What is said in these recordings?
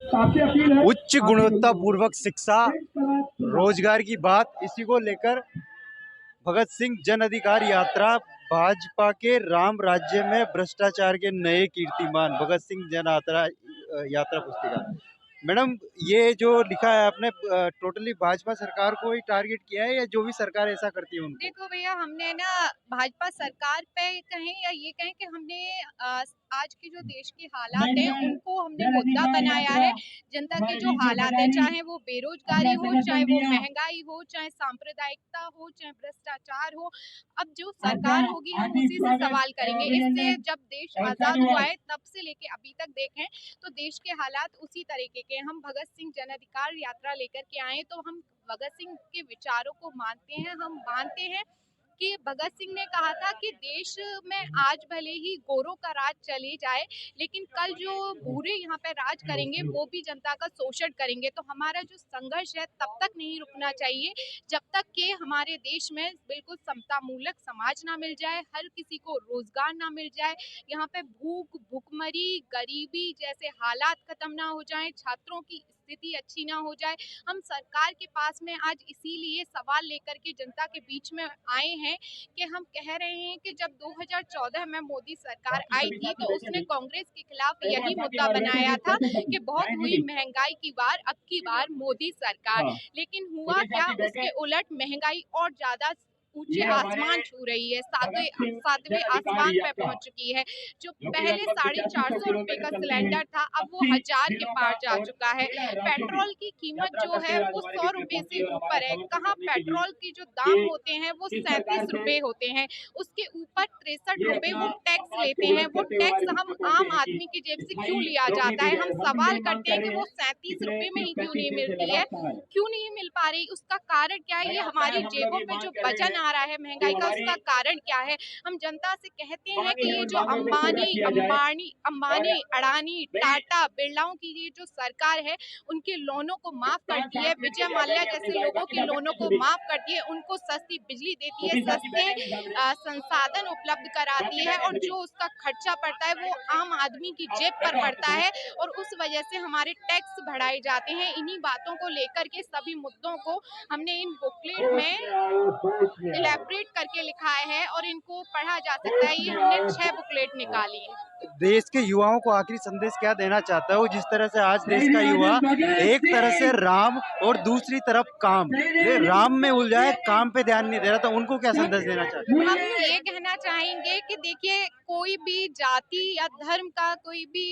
उच्च गुणवत्तापूर्वक शिक्षा, रोजगार की बात, इसी को लेकर भगत सिंह जन अधिकार यात्रा, भाजपा के राम राज्य में भ्रष्टाचार के नए कीर्तिमान, भगत सिंह जन यात्रा पुस्तिका। मैडम, ये जो लिखा है आपने, टोटली भाजपा सरकार को ही टारगेट किया है या जो भी सरकार ऐसा करती है उनको? देखो भैया, हमने ना भाजपा सरकार पे कहें या ये कहें कि हमने आज के जो देश के हालात हैं उनको हमने मुद्दा बनाया है। जनता के जो हालात हैं, चाहे वो बेरोजगारी हो, चाहे वो महंगाई हो, चाहे सांप्रदायिकता हो, चाहे भ्रष्टाचार हो, अब जो सरकार होगी हम उसी से सवाल करेंगे। इससे जब देश आजाद हुआ है तब से लेके अभी तक देखें तो देश के हालात उसी तरीके के। हम भगत सिंह जन अधिकार यात्रा लेकर के आए तो हम भगत सिंह के विचारों को मानते हैं। हम मानते हैं कि भगत सिंह ने कहा था कि देश में आज भले ही गोरों का राज चले जाए, लेकिन कल जो भूरे यहाँ पे राज करेंगे वो भी जनता का शोषण करेंगे। तो हमारा जो संघर्ष है तब तक नहीं रुकना चाहिए जब तक कि हमारे देश में बिल्कुल समतामूलक समाज ना मिल जाए, हर किसी को रोजगार ना मिल जाए, यहाँ पे भूख भुखमरी गरीबी जैसे हालात खत्म ना हो जाए, छात्रों की स्थिति अच्छी ना हो जाए। हम सरकार के पास में आज इसीलिए सवाल लेकर के जनता के बीच में आए हैं कि हम कह रहे हैं कि जब 2014 में मोदी सरकार आई थी तो उसने कांग्रेस के खिलाफ यही मुद्दा बनाया था कि बहुत हुई महंगाई की बार, अब की बार मोदी सरकार। लेकिन हुआ क्या, उसके उलट महंगाई और ज्यादा ऊंचे आसमान छू रही है, सातवें आसमान पे पहुंच चुकी है। जो पहले 450 रुपए का सिलेंडर था अब वो 1000 के पार जा चुका है। पेट्रोल की कीमत जो है वो 100 रुपए से ऊपर है। कहाँ पेट्रोल के जो दाम होते हैं वो 37 रुपए होते हैं, उसके ऊपर 63 रुपए वो टैक्स लेते हैं। वो टैक्स हम आम आदमी की जेब से क्यों लिया जाता है? हम सवाल करते हैं कि वो 37 रुपए में ही क्यों नहीं मिलती है, क्यों नहीं मिल पा रही? उसका कारण क्या है? ये हमारी जेबों पे जो वजन आ रहा है महंगाई का, उसका कारण क्या है? हम जनता से कहते हैं कि ये जो अंबानी, अडानी, टाटा, बिरलाओं की ये जो सरकार है उनके लोनों को माफ करती है, विजय माल्या जैसे लोगों के लोनों को माफ करती है, उनको सस्ती बिजली देती है, सस्ते संसाधन उपलब्ध कराती है, और जो उसका खर्चा पड़ता है वो आम आदमी की जेब पर पड़ता है और उस वजह से हमारे टैक्स बढ़ाए जाते हैं। इन्हीं बातों को लेकर के सभी मुद्दों को हमने इन बुकलेट में इलैबोरेट करके लिखा है और इनको पढ़ा जा सकता है। ये हमने 6 बुकलेट निकाली है। देश के युवाओं को आखिरी संदेश क्या देना चाहता है? वो जिस तरह से आज देश का युवा एक तरह से राम और दूसरी तरफ काम, ये राम में उलझा है, काम पे ध्यान नहीं दे रहा, तो उनको क्या संदेश देना चाहते हैं? हम ये कहना चाहेंगे कि देखिए, कोई भी जाति या धर्म का कोई भी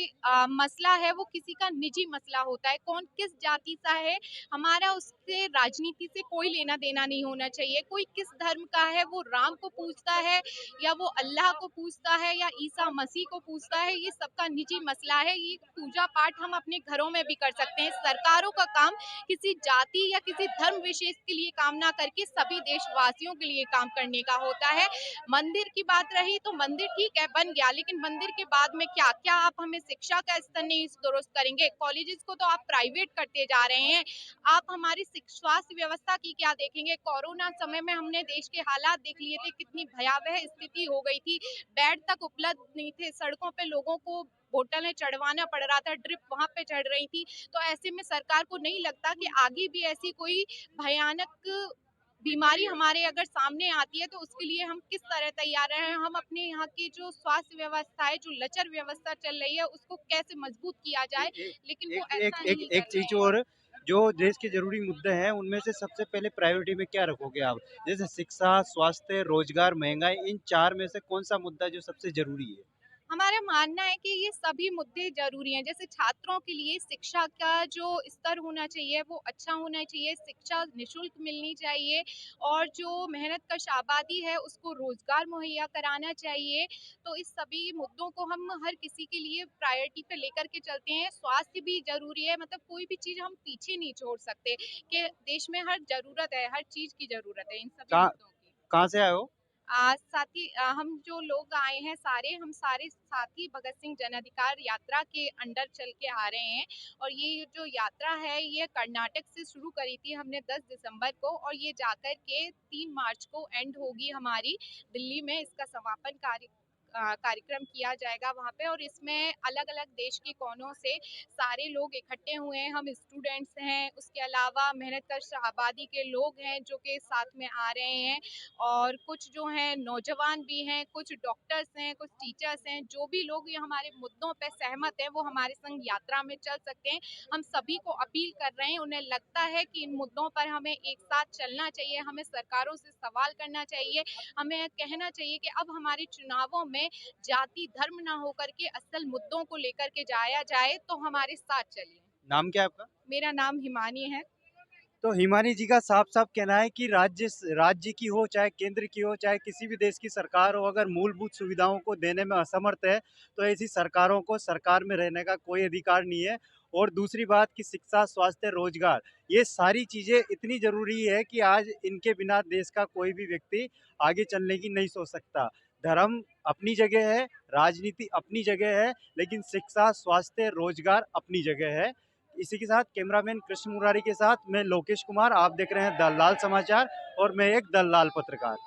मसला है वो किसी का निजी मसला होता है। कौन किस जाति का है हमारा उससे राजनीति से कोई लेना देना नहीं होना चाहिए। कोई किस धर्म का है, वो राम को पूजता है या वो अल्लाह को पूजता है या ईसा मसीह को पूजता है, ये सबका निजी मसला है। ये पूजा पाठ हम अपने घरों में भी कर सकते हैं। सरकारों का काम किसी जाति या किसी धर्म विशेष के लिए काम ना करके सभी देशवासियों के लिए काम करने का होता है। मंदिर की बात रही तो मंदिर ठीक है बन गया, लेकिन मंदिर के बाद में क्या क्या आप हमें शिक्षा का स्तर नहीं दुरुस्त करेंगे? कॉलेजेस को तो आप प्राइवेट करते जा रहे हैं। आप हमारी स्वास्थ्य व्यवस्था की क्या देखेंगे? कोरोना समय में हमने देश के हालात देख लिए थे, कितनी भयावह स्थिति हो गई थी, बेड तक उपलब्ध नहीं थे, सड़कों पे लोगों को बोतलें चढ़वाना पड़ रहा था, ड्रिप वहां पे चढ़ रही थी। तो ऐसे में सरकार को नहीं लगता कि आगे भी ऐसी कोई भयानक बीमारी हमारे अगर सामने आती है तो उसके लिए हम किस तरह तैयार हैं? हम अपने यहाँ की जो स्वास्थ्य व्यवस्था है, जो लचर व्यवस्था चल रही है, उसको कैसे मजबूत किया जाए? लेकिन वो ऐसा नहीं एक कर रहे चीज हैं। और, जो देश के जरूरी मुद्दे हैं उनमें से सबसे पहले प्रायोरिटी में क्या रखोगे आप? जैसे शिक्षा, स्वास्थ्य, रोजगार, महंगाई, इन चार में से कौन सा मुद्दा जो सबसे जरूरी है? हमारा मानना है कि ये सभी मुद्दे ज़रूरी हैं। जैसे छात्रों के लिए शिक्षा का जो स्तर होना चाहिए वो अच्छा होना चाहिए, शिक्षा निःशुल्क मिलनी चाहिए, और जो मेहनतकश आबादी है उसको रोज़गार मुहैया कराना चाहिए। तो इस सभी मुद्दों को हम हर किसी के लिए प्रायोरिटी पे लेकर के चलते हैं। स्वास्थ्य भी ज़रूरी है, मतलब कोई भी चीज़ हम पीछे नहीं छोड़ सकते कि देश में हर ज़रूरत है, हर चीज़ की ज़रूरत है इन सभी कहाँ मुद्दों की। कहाँ से आए हो? साथी हम जो लोग आए हैं सारे, हम सारे साथी भगत सिंह जन अधिकार यात्रा के अंडर चल के आ रहे हैं। और ये जो यात्रा है ये कर्नाटक से शुरू करी थी हमने 10 दिसंबर को, और ये जाकर के 3 मार्च को एंड होगी हमारी दिल्ली में। इसका समापन कार्य कार्यक्रम किया जाएगा वहाँ पे, और इसमें अलग-अलग देश के कोनों से सारे लोग इकट्ठे हुए हैं। हम स्टूडेंट्स हैं, उसके अलावा मेहनतकश आबादी के लोग हैं जो कि साथ में आ रहे हैं, और कुछ जो हैं नौजवान भी हैं, कुछ डॉक्टर्स हैं, कुछ टीचर्स हैं। जो भी लोग ये हमारे मुद्दों पे सहमत हैं, वो हमारे संग यात्रा में चल सकते हैं। हम सभी को अपील कर रहे हैं, उन्हें लगता है कि इन मुद्दों पर हमें एक साथ चलना चाहिए, हमें सरकारों से सवाल करना चाहिए, हमें कहना चाहिए कि अब हमारे चुनावों में जाति धर्म ना होकर के असल मुद्दों को लेकर के जाया जाए, तो हमारे साथ चलिए। नाम क्या है आपका? मेरा नाम हिमानी है। तो हिमानी जी का साफ-साफ कहना है कि राज्य की हो, चाहे केंद्र की हो, चाहे किसी भी देश की सरकार हो, अगर मूलभूत सुविधाओं को देने में असमर्थ है, तो ऐसी सरकारों को सरकार में रहने का कोई अधिकार नहीं है। और दूसरी बात कि शिक्षा, स्वास्थ्य, रोजगार, ये सारी चीज़ें इतनी ज़रूरी है कि आज इनके बिना देश का कोई भी व्यक्ति आगे चलने की नहीं सोच सकता। धर्म अपनी जगह है, राजनीति अपनी जगह है, लेकिन शिक्षा, स्वास्थ्य, रोजगार अपनी जगह है। इसी के साथ कैमरामैन कृष्ण मुरारी के साथ मैं लोकेश कुमार, आप देख रहे हैं द लाल समाचार और मैं एक दल्लाल पत्रकार।